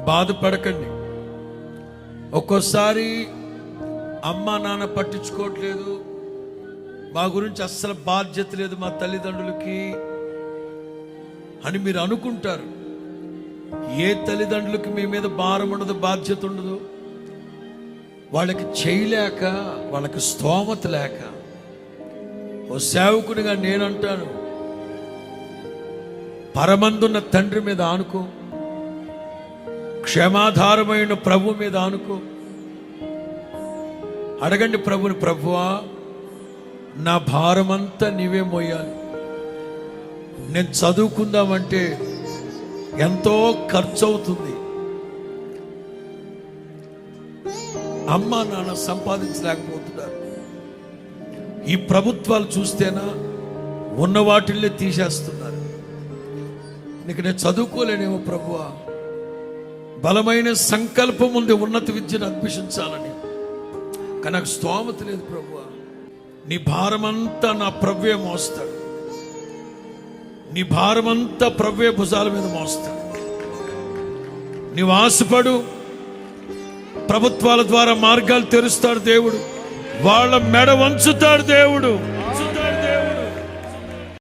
బాధపడకండి. ఒక్కోసారి అమ్మ నాన్న పట్టించుకోవట్లేదు, మా గురించి అస్సలు బాధ్యత లేదు మా తల్లిదండ్రులకి అని మీరు అనుకుంటారు. ఏ తల్లిదండ్రులకి మీ మీద భారం ఉండదు, బాధ్యత ఉండదు. వాళ్ళకి చేయలేక, వాళ్ళకి స్తోమత లేక. ఓ సేవకునిగా నేనంటాను, పరమందున్న తండ్రి మీద ఆనుకో, క్షమాధారమైన ప్రభు మీద ఆనుకో. అడగండి ప్రభుని, ప్రభువా నా భారమంతా నీవే మోయాలి. నేను చదువుకుందామంటే ఎంతో ఖర్చు అవుతుంది, అమ్మ నాన్న సంపాదించలేకపోతున్నారు. ఈ ప్రభుత్వాలు చూస్తేనా ఉన్న వాటిల్ని తీసేస్తున్నారు. నీకు నేను చదువుకోలేనేమో ప్రభువా, బలమైన సంకల్పం ఉంది ఉన్నత విద్యను అభ్యసించాలని, కానీ నాకు స్తోమత లేదు ప్రభువా. నీ భారమంతా నా ప్రభువే మోస్తాడు, నీ భారమంతా ప్రభువే భుజాల మీద మోస్తాడు. నీవు ఆశపడు, ప్రభుత్వాల ద్వారా మార్గాలు తెరుస్తాడు దేవుడు, వాళ్ళ మెడ వంచుతాడు దేవుడు.